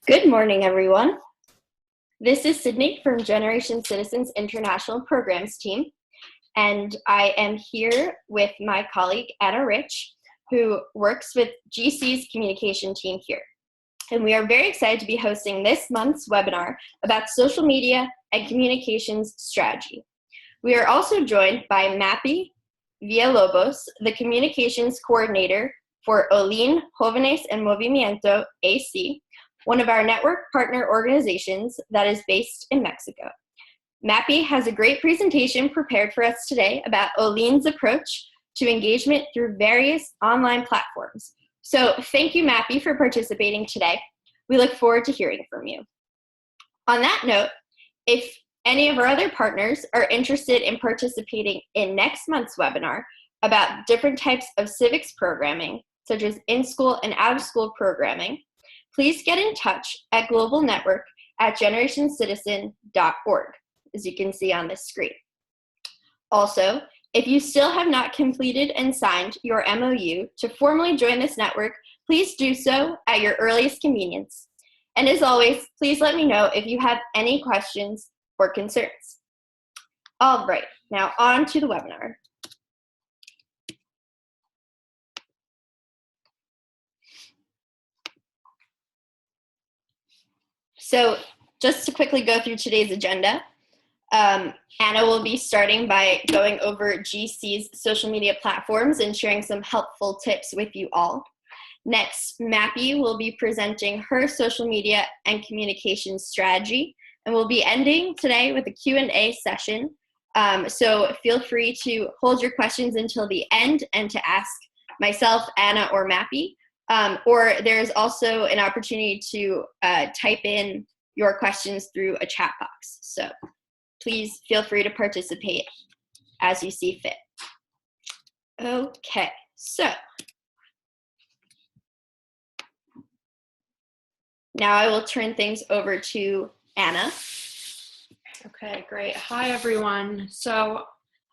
Good morning, everyone. This is Sydney from Generation Citizens International Programs team, and I am here with my colleague, Anna Rich, who works with GC's communication team here. And we are very excited to be hosting this month's webinar about social media and communications strategy. We are also joined by Mafi Villalobos, the communications coordinator for Olin Jóvenes en Movimiento AC, one of our network partner organizations that is based in Mexico. Mafi has a great presentation prepared for us today about Olin's approach to engagement through various online platforms. So thank you, Mafi, for participating today. We look forward to hearing from you. On that note, if any of our other partners are interested in participating in next month's webinar about different types of civics programming, such as in-school and out-of-school programming, please get in touch at globalnetwork@generationcitizen.org, as you can see on this screen. Also, if you still have not completed and signed your MOU to formally join this network, please do so at your earliest convenience. And as always, please let me know if you have any questions or concerns. All right, now on to the webinar. So just to quickly go through today's agenda, Anna will be starting by going over GC's social media platforms and sharing some helpful tips with you all. Next, Mafi will be presenting her social media and communication strategy, and we'll be ending today with a Q&A session. So feel free to hold your questions until the end and to ask myself, Anna, or Mafi. Or there's also an opportunity to type in your questions through a chat box. So please feel free to participate as you see fit. Okay, so now I will turn things over to Anna. Okay, great. Hi, everyone. So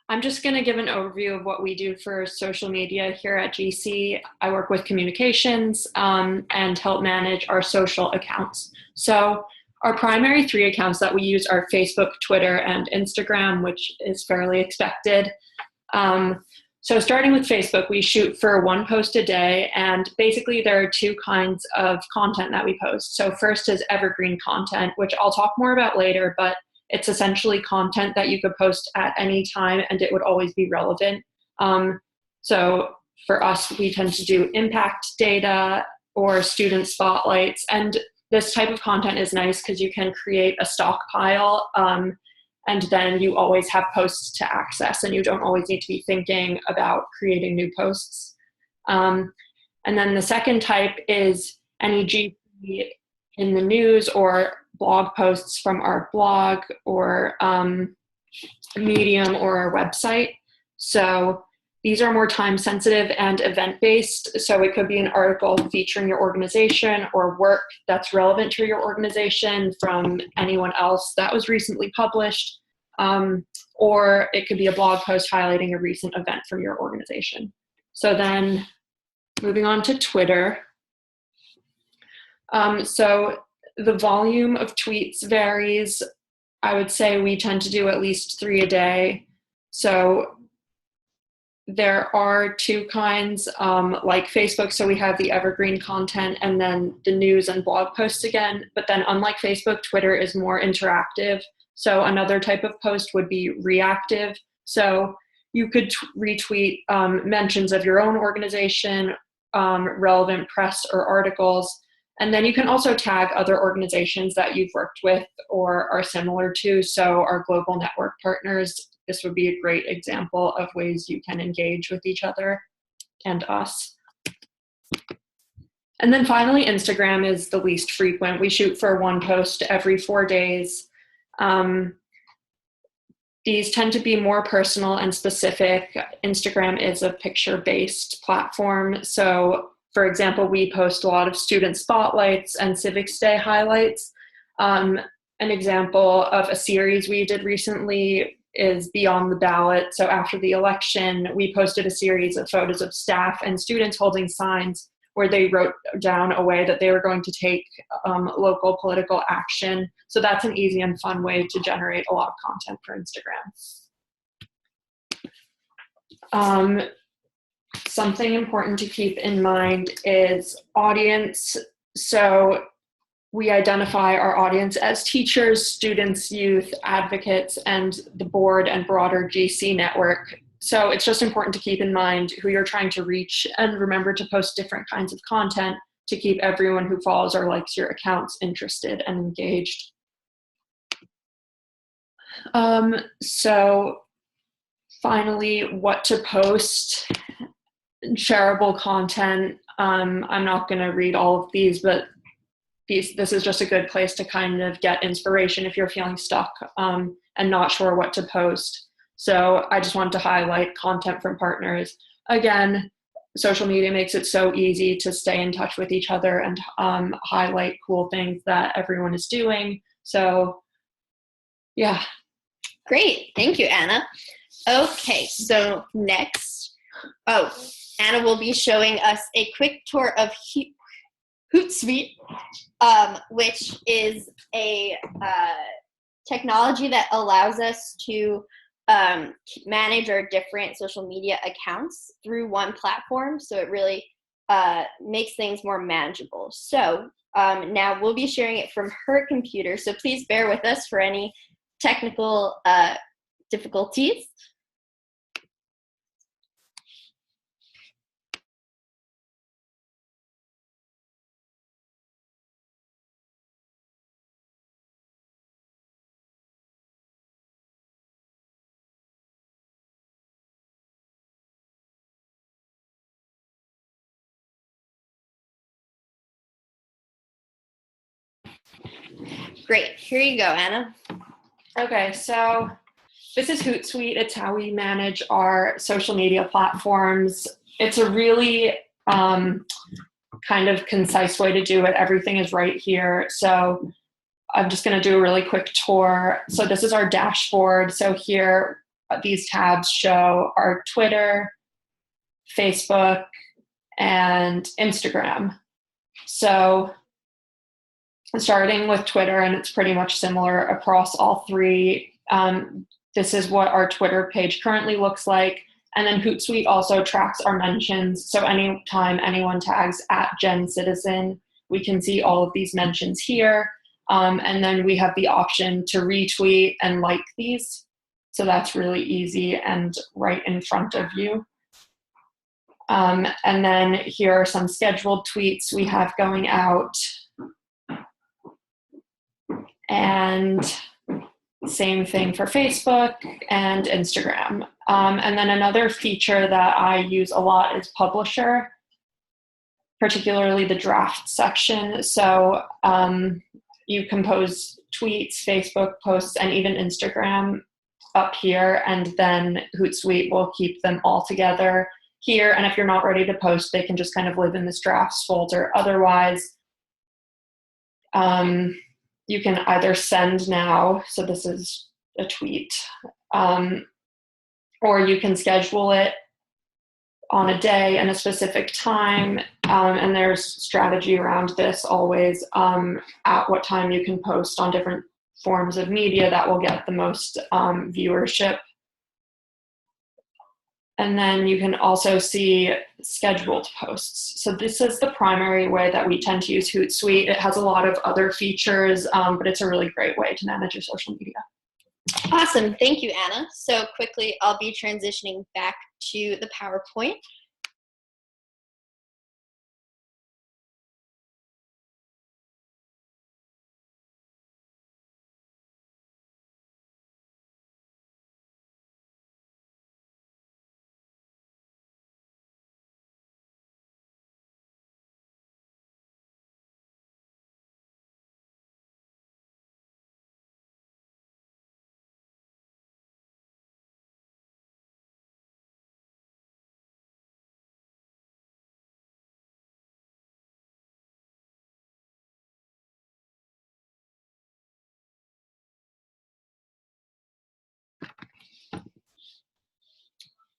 I'm just going to give an overview of what we do for social media here at GC. I work with communications and help manage our social accounts. So our primary three accounts that we use are Facebook, Twitter, and Instagram, which is fairly expected. So starting with Facebook, we shoot for one post a day, and basically there are two kinds of content that we post. So first is evergreen content, which I'll talk more about later, but it's essentially content that you could post at any time and it would always be relevant. So for us, we tend to do impact data or student spotlights. And this type of content is nice because you can create a stockpile and then you always have posts to access and you don't always need to be thinking about creating new posts. And then the second type is any GC in the news or blog posts from our blog or Medium or our website. So these are more time sensitive and event based. So it could be an article featuring your organization or work that's relevant to your organization from anyone else that was recently published. Or it could be a blog post highlighting a recent event from your organization. So then moving on to Twitter. So the volume of tweets varies. I would say we tend to do at least 3 a day. So there are two kinds, like Facebook. So we have the evergreen content and then the news and blog posts again. But then unlike Facebook, Twitter is more interactive. So another type of post would be reactive. So you could retweet mentions of your own organization, relevant press or articles. And then you can also tag other organizations that you've worked with or are similar to. So our global network partners, this would be a great example of ways you can engage with each other and us. And then finally, Instagram is the least frequent. We shoot for one post every 4 days. These tend to be more personal and specific. Instagram is a picture-based platform. So for example, we post a lot of student spotlights and Civics Day highlights. An example of a series we did recently is Beyond the Ballot. So after the election, we posted a series of photos of staff and students holding signs where they wrote down a way that they were going to take local political action. So that's an easy and fun way to generate a lot of content for Instagram. Something important to keep in mind is audience. So we identify our audience as teachers, students, youth, advocates, and the board and broader GC network. So it's just important to keep in mind who you're trying to reach, and remember to post different kinds of content to keep everyone who follows or likes your accounts interested and engaged. So finally, what to post. Shareable content. I'm not going to read all of these, but this is just a good place to kind of get inspiration if you're feeling stuck and not sure what to post. So I just wanted to highlight content from partners. Again, social media makes it so easy to stay in touch with each other and highlight cool things that everyone is doing. So yeah. Great. Thank you, Anna. Okay, so next, Anna will be showing us a quick tour of HootSuite, which is a technology that allows us to manage our different social media accounts through one platform. So it really makes things more manageable. So now we'll be sharing it from her computer. So please bear with us for any technical difficulties. Great. Here you go, Anna. Okay, so this is HootSuite. It's how we manage our social media platforms. It's a really kind of concise way to do it. Everything is right here. So I'm just going to do a really quick tour. So this is our dashboard. So here, these tabs show our Twitter, Facebook, and Instagram. So starting with Twitter, and it's pretty much similar across all three. This is what our Twitter page currently looks like. And then HootSuite also tracks our mentions. So anytime anyone tags @GenCitizen, we can see all of these mentions here. And then we have the option to retweet and like these. So that's really easy and right in front of you. And then here are some scheduled tweets we have going out. And same thing for Facebook and Instagram. And then another feature that I use a lot is Publisher, particularly the draft section. So you compose tweets, Facebook posts, and even Instagram up here, and then HootSuite will keep them all together here. And if you're not ready to post, they can just kind of live in this drafts folder. Otherwise, you can either send now, so this is a tweet, or you can schedule it on a day and a specific time, and there's strategy around this always, at what time you can post on different forms of media that will get the most viewership. And then you can also see scheduled posts. So this is the primary way that we tend to use HootSuite. It has a lot of other features, but it's a really great way to manage your social media. Awesome. Thank you, Anna. So quickly, I'll be transitioning back to the PowerPoint.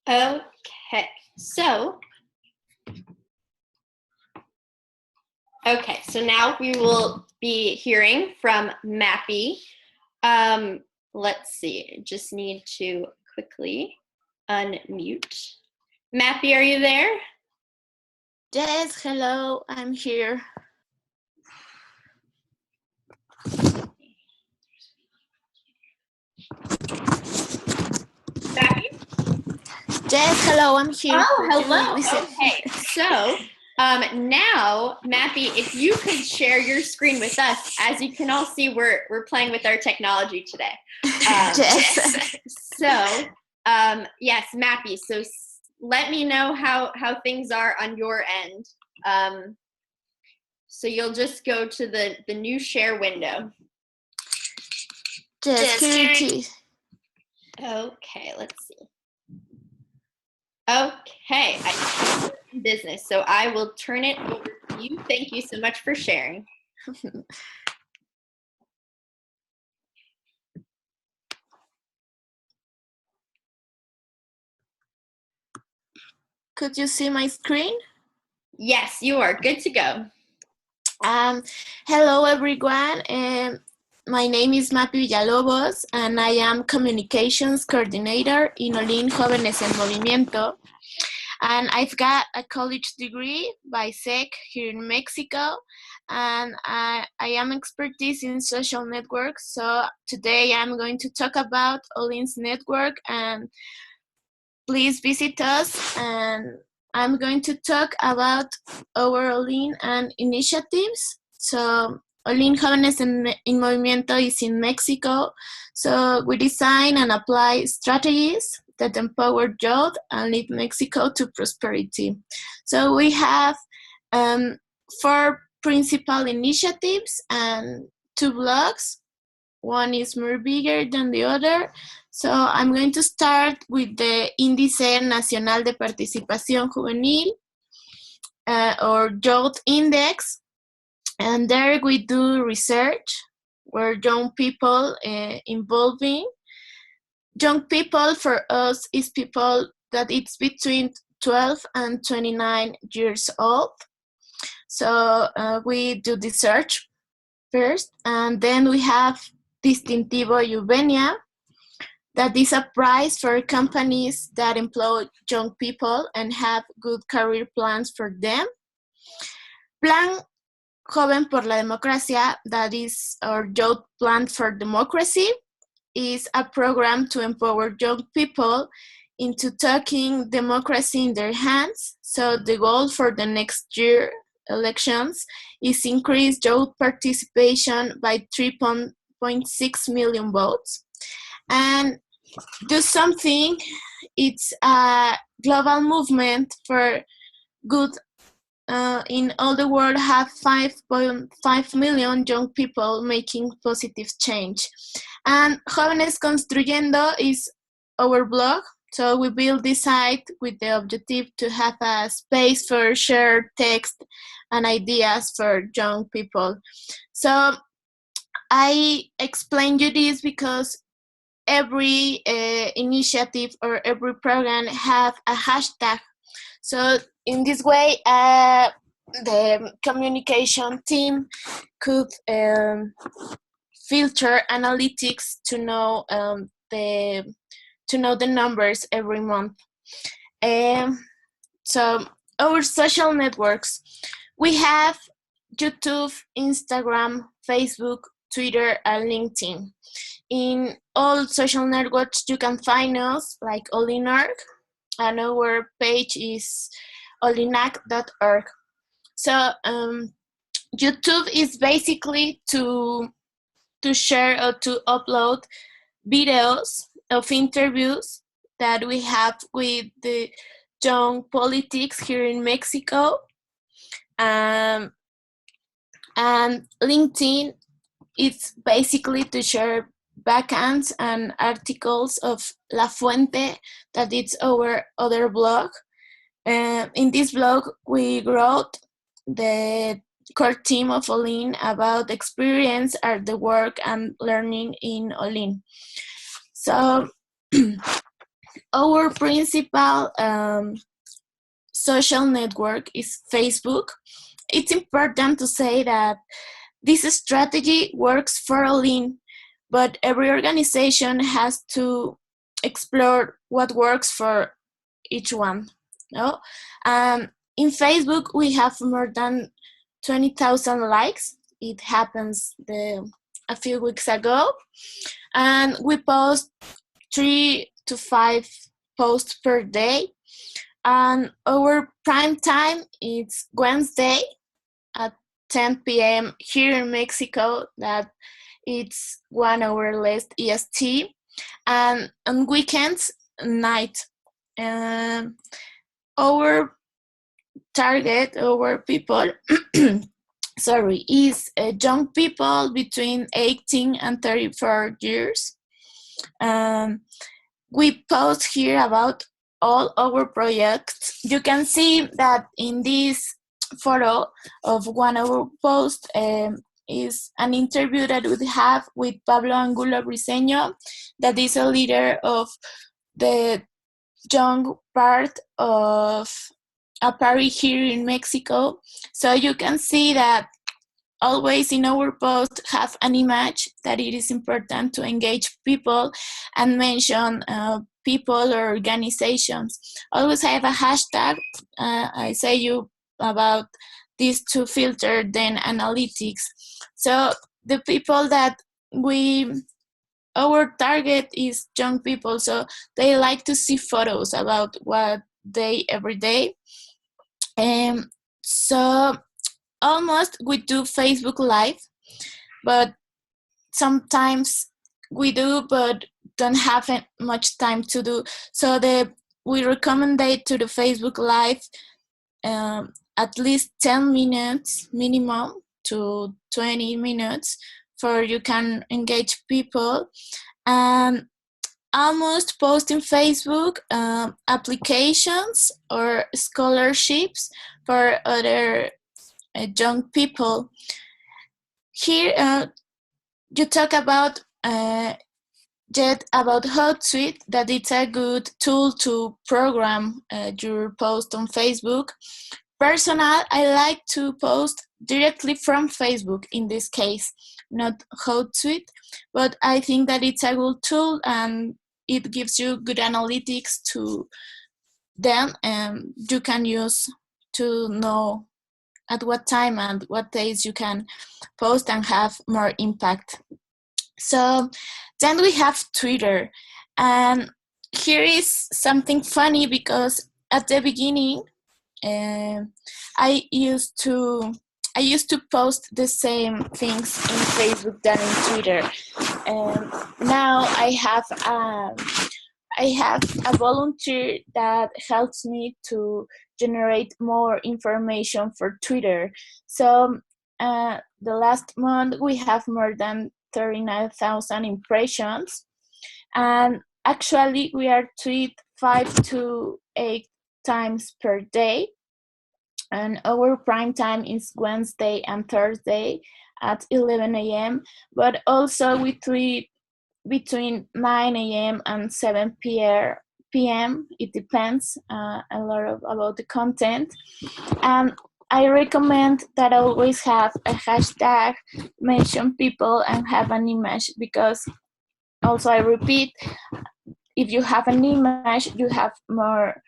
Okay, so Okay, so now we will be hearing from Mafi. Let's see, just need to quickly unmute. Mafi, are you there? Yes, hello, I'm here. Mafi? Yes, hello, I'm here. Oh, hello. Okay, so now, Mafi, if you could share your screen with us. As you can all see, we're playing with our technology today. Yes. So, yes, Mafi, so let me know how things are on your end. So you'll just go to the new share window. Yes, here it is. Okay, let's see. Okay, I in business, so I will turn it over to you. Thank you so much for sharing. Could you see my screen? Yes, you are good to go. Hello, everyone. My name is Mafi Villalobos, and I am Communications Coordinator in Olin Jóvenes en Movimiento. And I've got a college degree by SEC here in Mexico, and I am expertise in social networks. So today I'm going to talk about Olin's network, and please visit us. And I'm going to talk about our Olin and initiatives. So Olin Jóvenes en Movimiento is in Mexico. So we design and apply strategies that empower youth and lead Mexico to prosperity. So we have 4 principal initiatives and 2 blogs. One is more bigger than the other. So I'm going to start with the Índice Nacional de Participación Juvenil, or Youth Index. And there we do research where young people involving. Young people for us is people that it's between 12 and 29 years old. So we do the search first, and then we have Distintivo Juvenia, that is a prize for companies that employ young people and have good career plans for them. Plan Joven por la Democracia, that is our Youth Plan for Democracy, is a program to empower young people into taking democracy in their hands. So the goal for the next year elections is increase youth participation by 3.6 million votes. And do something, it's a global movement for good. In all the world have 5.5 million young people making positive change. And Jóvenes Construyendo is our blog. So we build this site with the objective to have a space for shared text and ideas for young people. So I explain you this because every initiative or every program have a hashtag. So in this way, the communication team could filter analytics to know the numbers every month. So our social networks, we have YouTube, Instagram, Facebook, Twitter, and LinkedIn. In all social networks, you can find us like Olinorg, and our page is olinac.org. So YouTube is basically to share or to upload videos of interviews that we have with the young politics here in Mexico. And LinkedIn, it's basically to share backends and articles of La Fuente, that it's our other blog. In this blog, we wrote the core team of Olin about experience at the work and learning in Olin. So our principal social network is Facebook, it's important to say that this strategy works for all in, but every organization has to explore what works for each one. No? In Facebook, we have more than 20,000 likes. It happens a few weeks ago. And we post 3 to 5 posts per day. And our prime time is Wednesday at 10 p.m. here in Mexico. That it's 1 hour less EST. And on weekends, night. Our target, our people, is young people between 18 and 34 years. We post here about all our projects. You can see that in this photo of one of our posts is an interview that we have with Pablo Angulo Briseño, that is a leader of the young part of a party here in Mexico. So you can see that always in our post have an image that it is important to engage people and mention people or organizations. Always have a hashtag. I say you about these to filter then analytics. So the people that our target is young people, so they like to see photos about what they every day. So almost we do Facebook Live, but sometimes we do, but don't have much time to do. So we recommend to the Facebook Live at least 10 minutes minimum to 20 minutes for you can engage people. And almost post in Facebook applications or scholarships for other young people. Here you talk about about HootSuite, that it's a good tool to program your post on Facebook. Personal, I like to post directly from Facebook in this case, not HootSuite, but I think that it's a good tool and it gives you good analytics to then you can use to know at what time and what days you can post and have more impact. So then we have Twitter, and here is something funny because at the beginning I used to post the same things in Facebook than in Twitter, and now I have a volunteer that helps me to generate more information for Twitter. So the last month we have more than 39,000 impressions, and actually we are tweet 5 to 8 times per day, and our prime time is Wednesday and Thursday at 11 a.m. But also we tweet between 9 a.m. and 7 p.m. It depends a lot about the content. And I recommend that always have a hashtag, mention people, and have an image, because also I repeat, if you have an image, you have more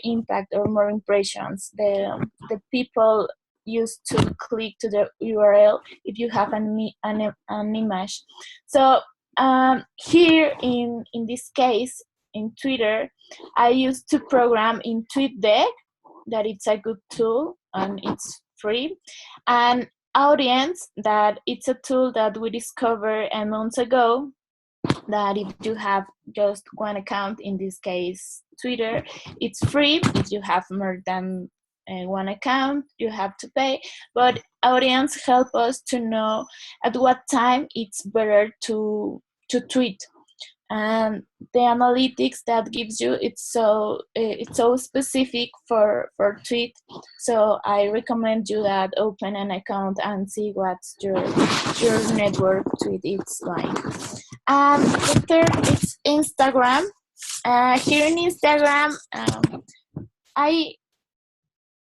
impact or more impressions. The people used to click to the URL if you have an image. So here in this case in Twitter, I used to program in TweetDeck, that it's a good tool and it's free, and Audience, that it's a tool that we discovered a month ago, that if you have just one account, in this case Twitter, it's free. If you have more than one account, you have to pay, but Audience help us to know at what time it's better to tweet. And the analytics that gives you, it's so specific for tweet. So I recommend you that open an account and see what's your network tweet it's like. And the third is Instagram. Here in Instagram,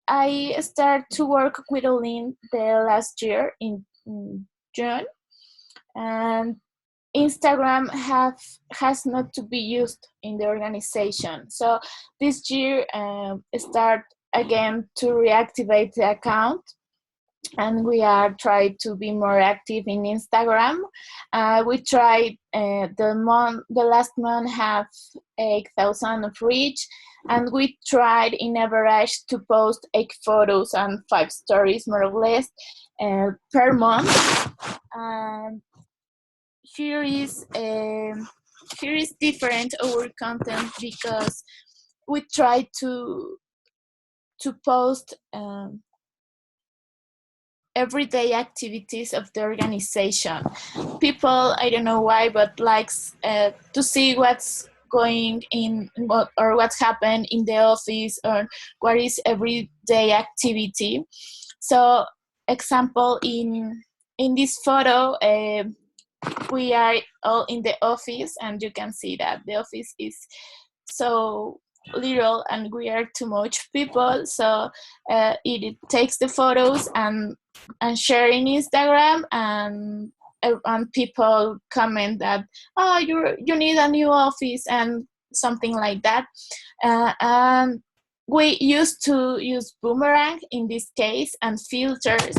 I started to work with Olin the last year in June, and Instagram has not to be used in the organization. So this year, start again to reactivate the account, and we are trying to be more active in Instagram. We tried the last month have 8,000 of reach, and we tried in average to post 8 photos and 5 stories more or less per month. And here is different our content because we try to post everyday activities of the organization. People, I don't know why, but likes to see what's going in or what's happened in the office, or what is everyday activity. So example, in this photo, we are all in the office, and you can see that the office is so little and we are too much people. So it takes the photos and share in Instagram, and people comment that, oh, you need a new office and something like that. And we used to use boomerang in this case and filters,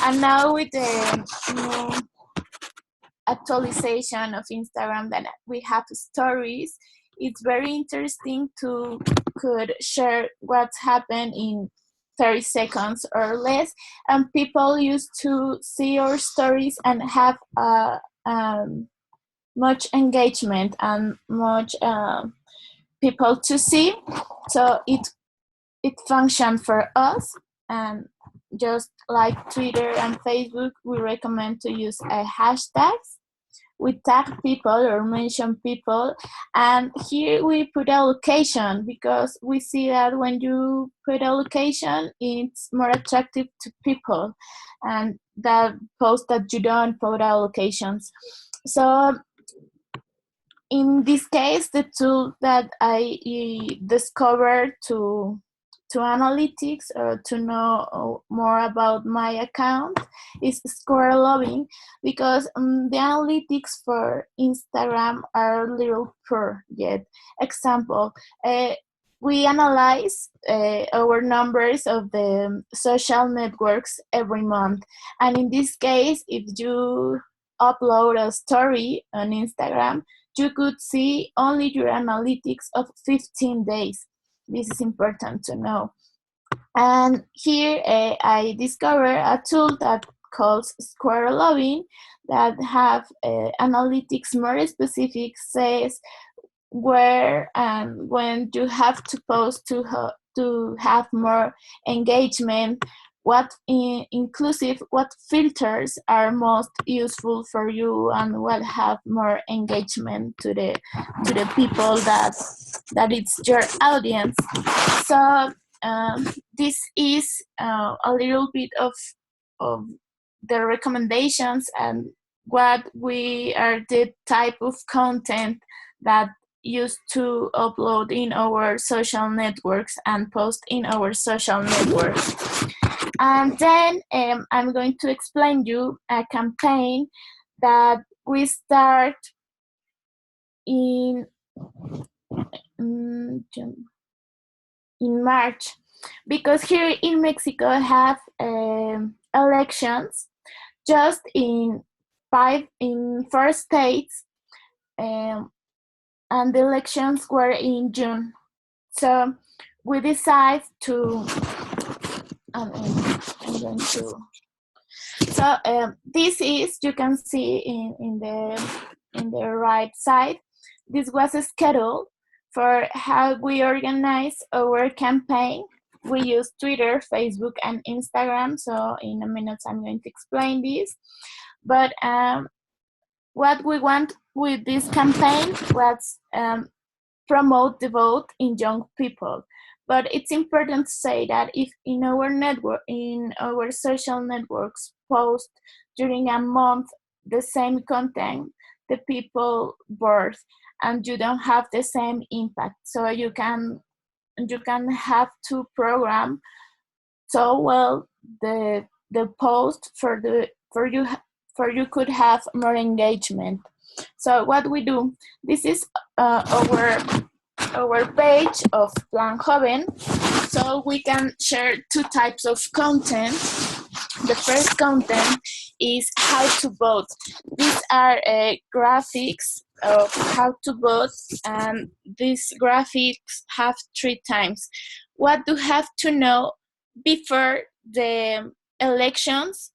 and now with the new actualization of Instagram that we have stories, it's very interesting to could share what's happened in 30 seconds or less, and people used to see our stories and have much engagement and much people to see. So it functioned for us, and just like Twitter and Facebook, we recommend to use hashtags. We tag people or mention people, and here we put a location because we see that when you put a location, it's more attractive to people, and that post that you don't put our locations. So in this case, the tool that I discovered to analytics or to know more about my account is square loving, because the analytics for Instagram are a little poor yet. Example, we analyze our numbers of the social networks every month, and in this case, if you upload a story on Instagram, you could see only your analytics of 15 days. This is important to know. And here I discovered a tool that calls Square Loving that have analytics more specific, says where and when you have to post to have more engagement, what inclusive, what filters are most useful for you, and what have more engagement to the people that it's your audience. So this is a little bit of the recommendations and what we are the type of content that used to upload in our social networks and post in our social networks. And then I'm going to explain you a campaign that we start in March, because here in Mexico have elections just in 4 states, and the elections were in June. So we decide to I'm going to. So this is, you can see in the right side, this was a schedule for how we organize our campaign. We use Twitter, Facebook, and Instagram. So in a minute, I'm going to explain this. But what we want with this campaign was promote the vote in young people. But it's important to say that if in our social networks post during a month the same content, the people bored, and you don't have the same impact. So you can have to program so well the post for you could have more engagement. So what we do, this is our page of Plan Joven. So we can share two types of content. The first content is how to vote. These are graphics of how to vote, and these graphics have 3 times. What do you have to know before the elections,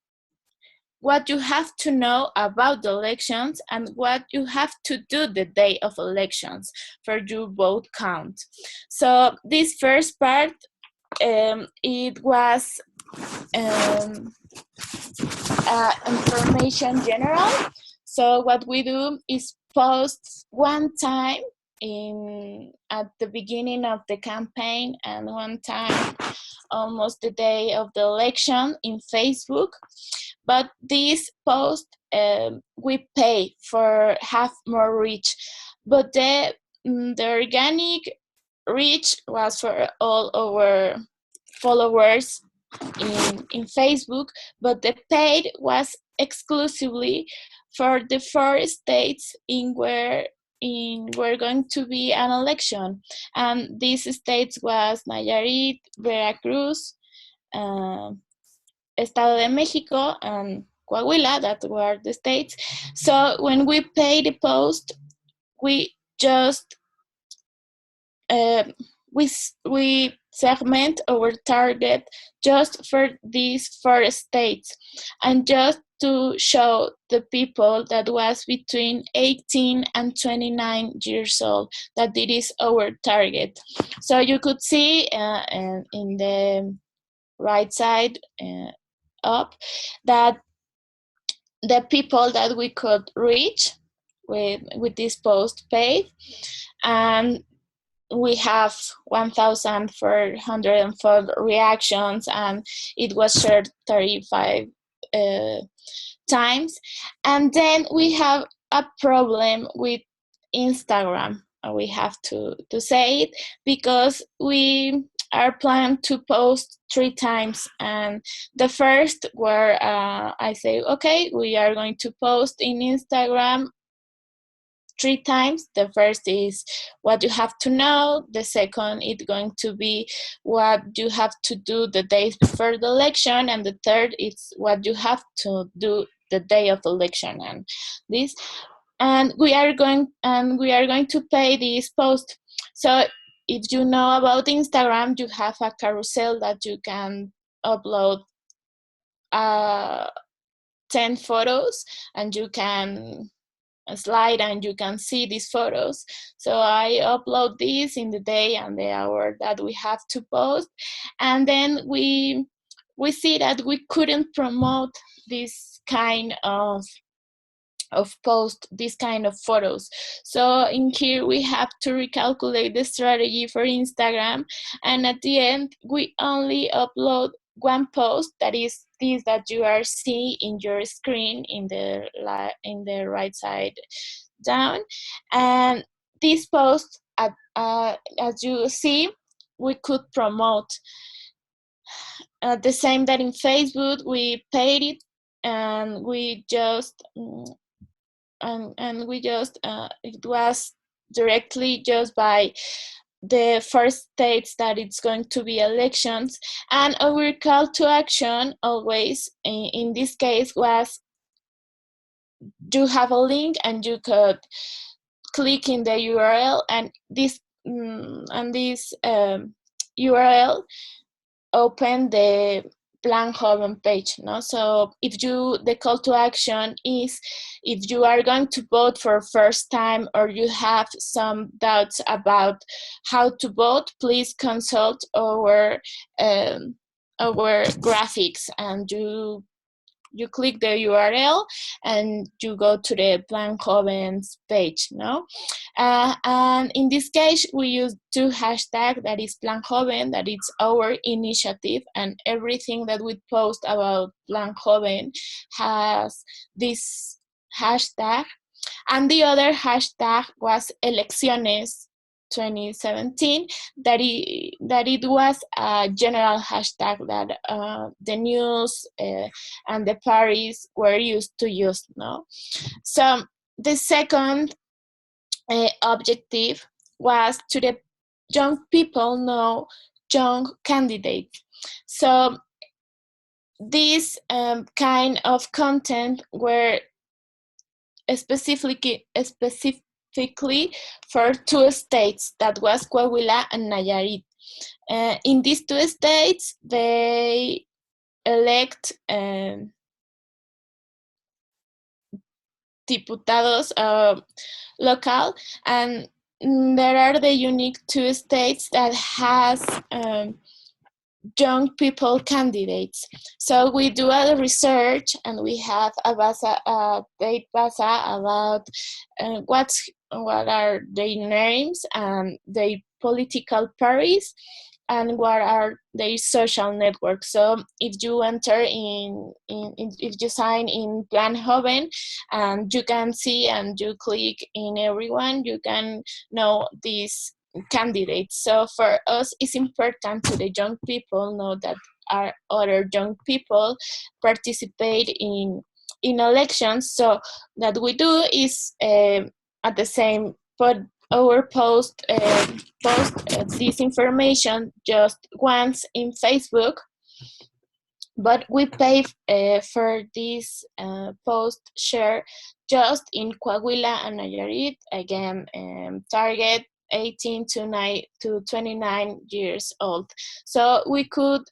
what you have to know about the elections, and what you have to do the day of elections for your vote count. So this first part, it was information general. So what we do is post one time at the beginning of the campaign and one time almost the day of the election in Facebook. But this post we pay for have more reach, but the organic reach was for all our followers in Facebook, but the paid was exclusively for the 4 states where were going to be an election, and these states was Nayarit, Veracruz, Estado de Mexico, and Coahuila. That were the states. So when we pay the post, we just we segment our target just for these 4 states, and just to show the people that was between 18 and 29 years old that it is our target. So you could see in the right side up that the people that we could reach with this post paid, and we have 1,404 reactions, and it was shared 35 times. And then we have a problem with Instagram. We have to say it, because we are planned to post 3 times, and the first where I say, okay, we are going to post in Instagram 3 times. The first is what you have to know. The second is going to be what you have to do the days before the election, and the third is what you have to do the day of the election. And this, and we are going to pay this post. So if you know about Instagram, you have a carousel that you can upload 10 photos, and you can slide and you can see these photos. So I upload these in the day and the hour that we have to post, and then we see that we couldn't promote this kind of post, this kind of photos. So in here we have to recalculate the strategy for Instagram, and at the end we only upload 1 post, that is this that you are seeing in your screen in the right side down. And this post, as you see, we could promote the same that in Facebook. We paid it, and we just it was directly just by the first states that it's going to be elections. And our call to action always in this case was, you have a link and you could click in the URL, and this URL open the Plan Joven page. No? So the call to action is, if you are going to vote for first time, or you have some doubts about how to vote, please consult our graphics, and you click the URL and you go to the Plan Joven's page. No? And in this case, we use 2 hashtags, that is Plan Joven, that is our initiative, and everything that we post about Plan Joven has this hashtag. And the other hashtag was Elecciones 2017, that it was a general hashtag that the news and the parties were used to use. No, so the second objective was to the young people know young candidates. So this kind of content were specifically for two states, that was Coahuila and Nayarit. In these two states, they elect diputados local, and there are the unique two states that has young people candidates. So we do a research and we have a data about what are their names and their political parties and what are their social networks. So if you enter if you sign in Plan Joven, and you can see and you click in everyone, you can know these candidates. So for us, it's important to the young people know that our other young people participate in elections. So that we do is at the same put our post this information just once in Facebook, but we pay for this post share just in Coahuila and Nayarit, again target 18 to 29 years old. So we could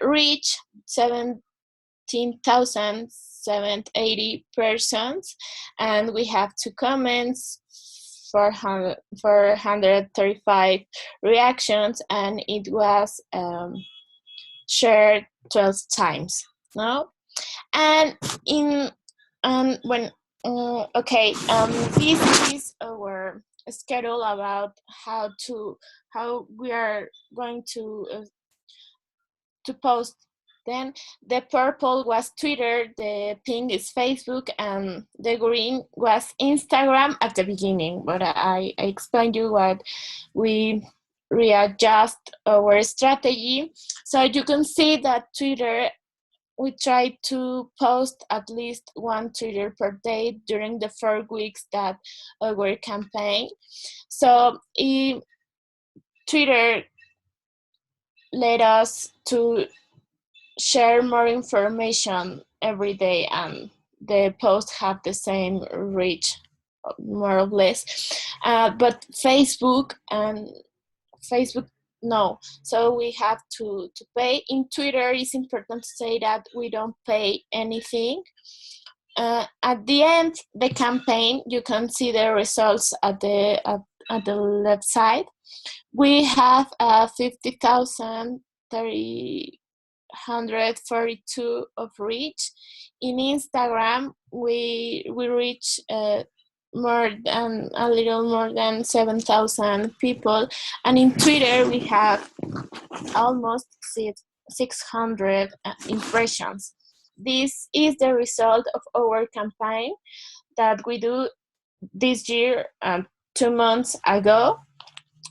reach 17,780 persons, and we have 2 comments, 435 reactions, and it was shared 12 times. No, and when this is our schedule about how we are going to post. Then the purple was Twitter, the pink is Facebook, and the green was Instagram at the beginning. But I explained you what we readjust our strategy. So you can see that Twitter, we try to post at least 1 Twitter per day during the 4 weeks that our campaign. So Twitter led us to share more information every day, and the posts have the same reach, more or less. But Facebook no. So we have to pay. In Twitter, it's important to say that we don't pay anything. At the end, the campaign, you can see the results at the left side. We have 50,342 of reach. In Instagram, we reach a little more than 7,000 people, and in Twitter we have almost 600 impressions. This is the result of our campaign that we do this year, 2 months ago,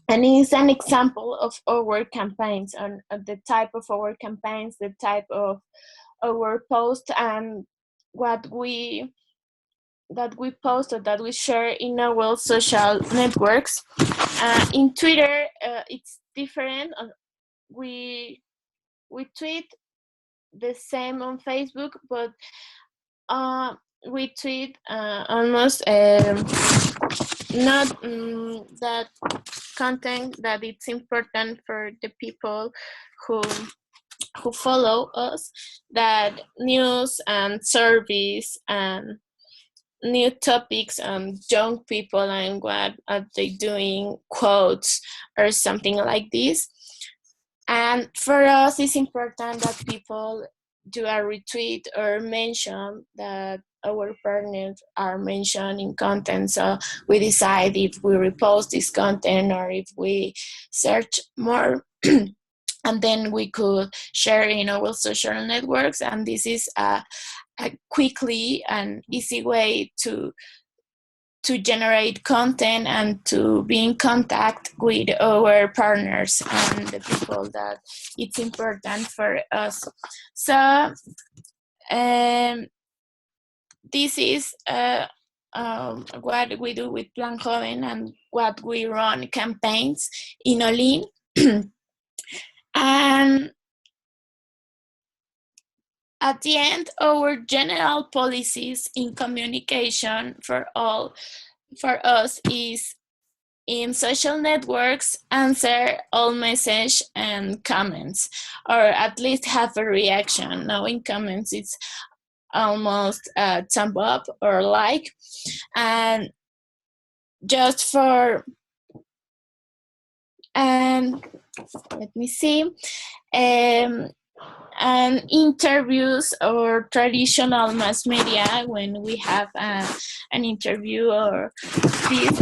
and it's an example of our campaigns, and the type of our campaigns, the type of our post, and what we post or that we share in our social networks. In Twitter, it's different. We tweet the same on Facebook, but we tweet almost not that content that it's important for the people who follow us, that news and service and new topics on young people and what are they doing, quotes or something like this. And for us, it's important that people do a retweet or mention that our partners are mentioned in content. So we decide if we repost this content or if we search more. And then we could share in our social networks. And this is a quickly and easy way to to generate content and to be in contact with our partners and the people that it's important for us. So this is what we do with Plan Joven and what we run campaigns in Olin. And at the end, our general policies in communication for us is in social networks, answer all message and comments, or at least have a reaction. Now in comments, it's almost a thumb up or like. And just for, and let me see, and interviews or traditional mass media, when we have an interview or this,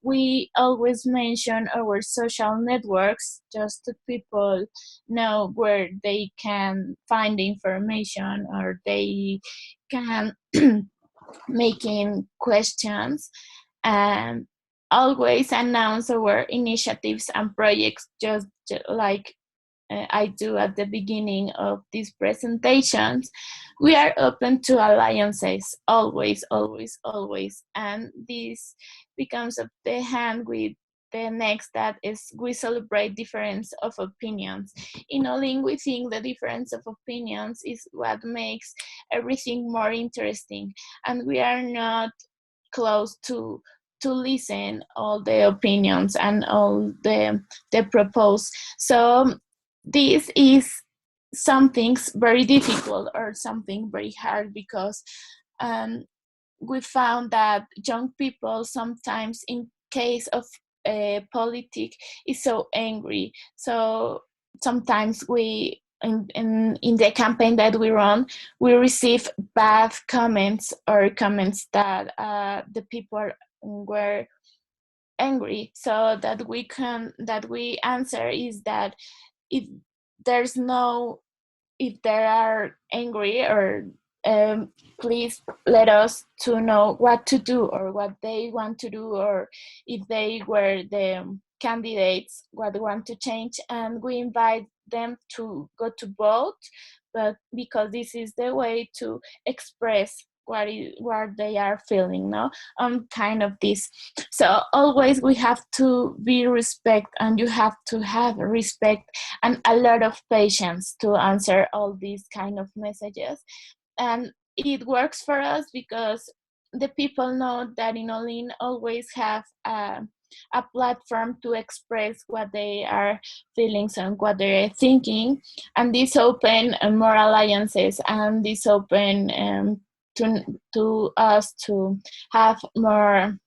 we always mention our social networks just so people know where they can find the information or they can making questions, and always announce our initiatives and projects just like I do at the beginning of these presentations. We are open to alliances, always, always, always. And this becomes of the hand with the next, that is we celebrate difference of opinions. In Olin, we think the difference of opinions is what makes everything more interesting. And we are not close to listen all the opinions and all the proposed. So this is something very difficult or something very hard, because we found that young people sometimes in case of politics is so angry. So sometimes we in the campaign that we run, we receive bad comments or comments that the people were angry. So that we answer is that if they are angry, or please let us to know what to do or what they want to do, or if they were the candidates, what they want to change, and we invite them to go to vote, but because this is the way to express what they are feeling, no? Kind of this. So always we have to be respect, and you have to have respect and a lot of patience to answer all these kind of messages. And it works for us because the people know that in Olin always have a platform to express what they are feeling and what they're thinking, and this open more alliances, and this open to us to have more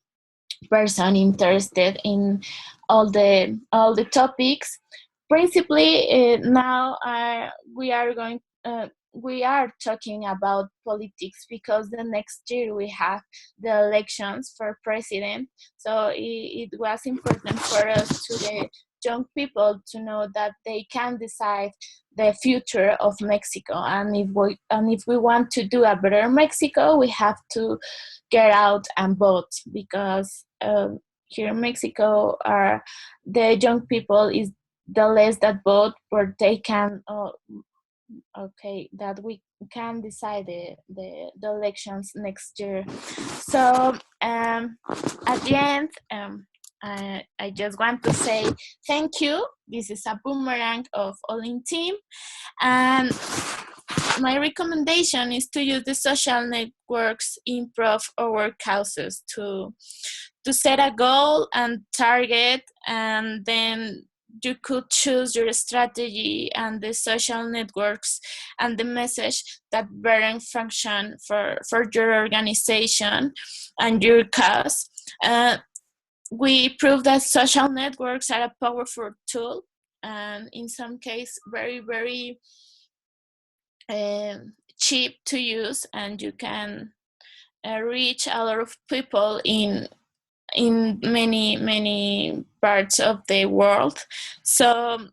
person interested in all the topics. Principally, now we are talking about politics because the next year we have the elections for president. So it was important for us, to the young people, to know that they can decide the future of Mexico, and if we want to do a better Mexico, we have to get out and vote, because here in Mexico, the young people is the less that vote, where they can that we can decide the elections next year. So at the end, I just want to say thank you. This is a boomerang of Olin team, and my recommendation is to use the social networks improve our causes, to set a goal and target, and then you could choose your strategy and the social networks and the message that better function for your organization and your cause. We prove that social networks are a powerful tool, and in some case very, very cheap to use, and you can reach a lot of people in many parts of the world. So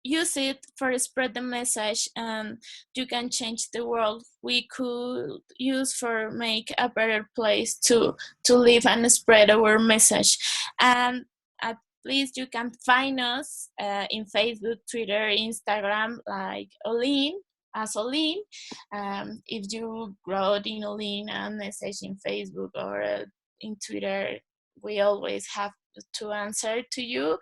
use it for spread the message, and you can change the world. We could use for make a better place to live and spread our message. And at least you can find us in Facebook, Twitter, Instagram, like Olin, as Olin. If you wrote in Olin a message in Facebook or in Twitter, we always have to answer to you.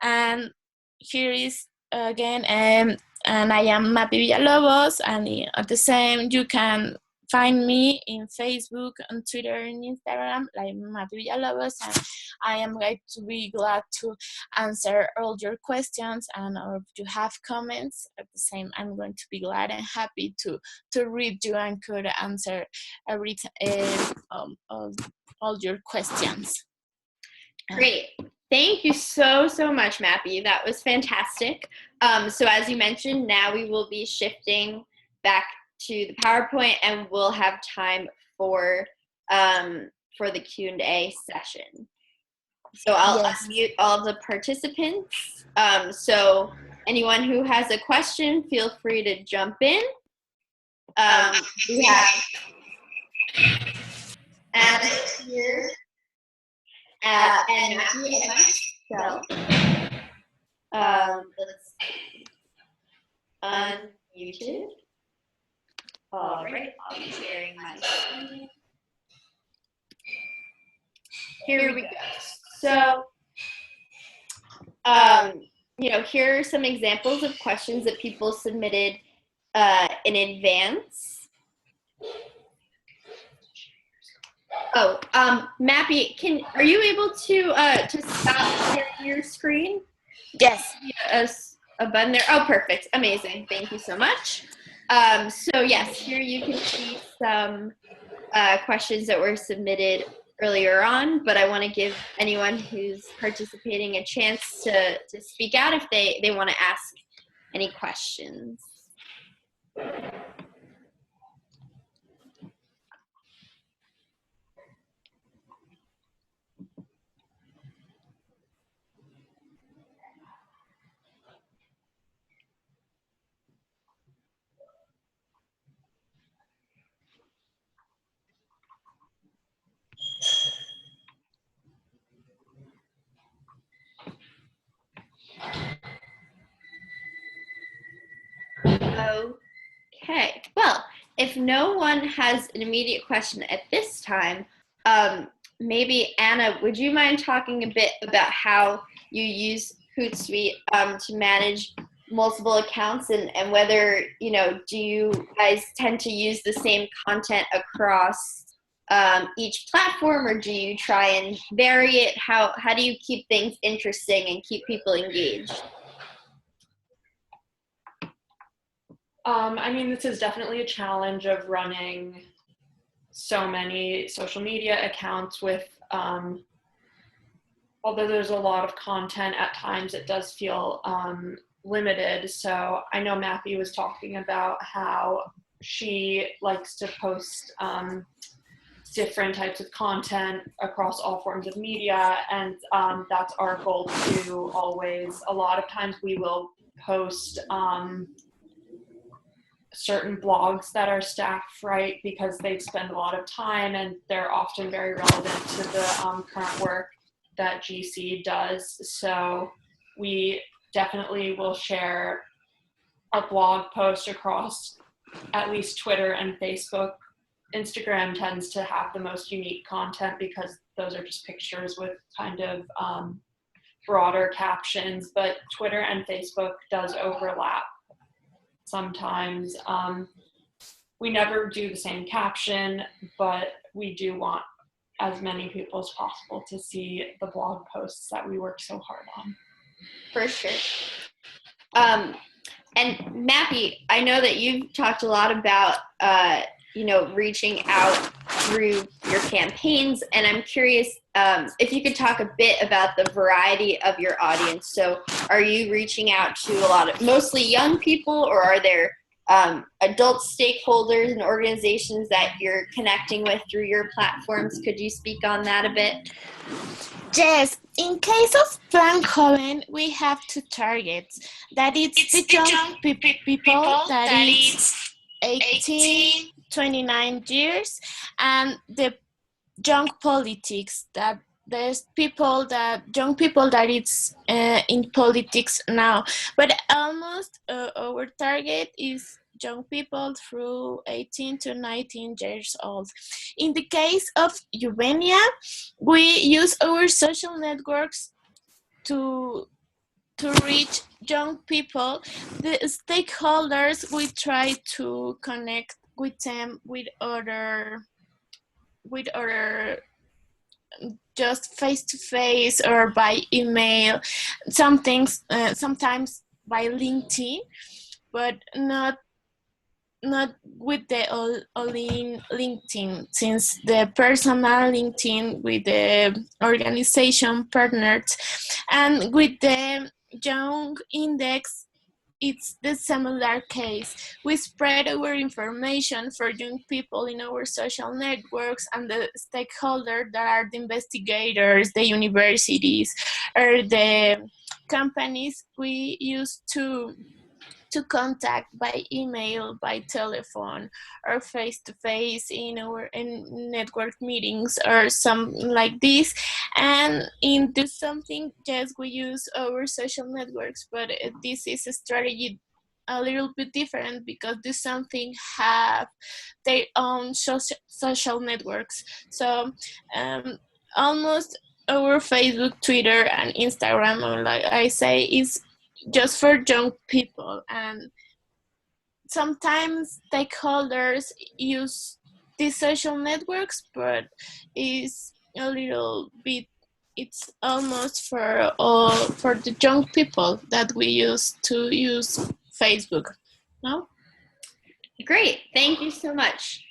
And here is again, and I am Mafi Villalobos, and at the same, you can find me in Facebook, on Twitter, and Instagram, like Mafi Villalobos, and I am going to be glad to answer all your questions, and or if you have comments, at the same, I'm going to be glad and happy to read you and could answer all your questions. Great. Thank you so much, Mafi. That was fantastic. So as you mentioned, now we will be shifting back to the PowerPoint, and we'll have time for the Q&A session. So I'll unmute all of the participants. So anyone who has a question, feel free to jump in. We have Anna here. And Mafi and myself. Let's see. Unmuted. All right, I'll be sharing my screen. Here we go. So, here are some examples of questions that people submitted in advance. Oh, Mafi, are you able to stop sharing your screen? Yes. A button there. Oh, perfect. Amazing. Thank you so much. So yes, here you can see some questions that were submitted earlier on, but I want to give anyone who's participating a chance to speak out if they want to ask any questions. Okay, well, if no one has an immediate question at this time, maybe Anna, would you mind talking a bit about how you use HootSuite to manage multiple accounts, and whether, do you guys tend to use the same content across each platform, or do you try and vary it? How do you keep things interesting and keep people engaged? This is definitely a challenge of running so many social media accounts with, although there's a lot of content, at times it does feel limited. So I know Mafi was talking about how she likes to post different types of content across all forms of media, and that's our goal too. Always, a lot of times we will post certain blogs that are staff write because they spend a lot of time and they're often very relevant to the current work that GC does. So we definitely will share a blog post across at least Twitter and Facebook. Instagram tends to have the most unique content because those are just pictures with kind of broader captions, but Twitter and Facebook does overlap sometimes. We never do the same caption, but we do want as many people as possible to see the blog posts that we work so hard on. For sure. And Mafi, I know that you've talked a lot about reaching out through your campaigns, and I'm curious if you could talk a bit about the variety of your audience. So are you reaching out to a lot of mostly young people, or are there adult stakeholders and organizations that you're connecting with through your platforms. Could you speak on that a bit? Yes, in case of Plan Joven, we have two targets. That is the young people that is 18, 29 years, and the young politics, that there's young people that it's in politics now. But almost our target is young people through 18 to 19 years old. In the case of Juvenia, we use our social networks to reach young people. The stakeholders, we try to connect with them with other just face to face or by email, some things sometimes by LinkedIn, but not with the all in LinkedIn, since the personal LinkedIn with the organization partners, and with the young index, it's the similar case. We spread our information for young people in our social networks, and the stakeholders that are the investigators, the universities, or the companies we use to contact by email, by telephone, or face to face in our network meetings or something like this. And in do something, yes, we use our social networks, but this is a strategy a little bit different because do something have their own social networks. So almost our Facebook, Twitter, and Instagram, like I say, is just for young people, and sometimes stakeholders use these social networks, but it's a little bit, it's almost for the young people that we use to use Facebook. No? Great, thank you so much.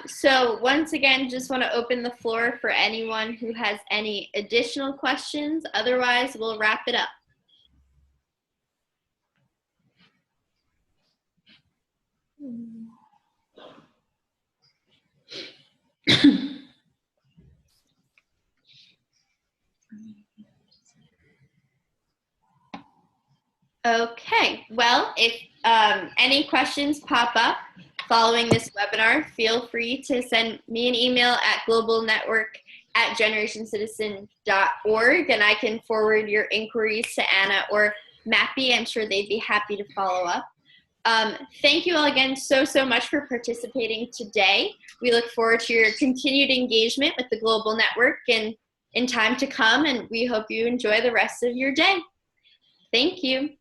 So once again, just want to open the floor for anyone who has any additional questions. Otherwise, we'll wrap it up. Okay, well, if any questions pop up following this webinar, feel free to send me an email at globalnetwork@generationscitizen.org, and I can forward your inquiries to Anna or Mafi. I'm sure they'd be happy to follow up. Thank you all again so much for participating today. We look forward to your continued engagement with the Global Network in time to come, and we hope you enjoy the rest of your day. Thank you.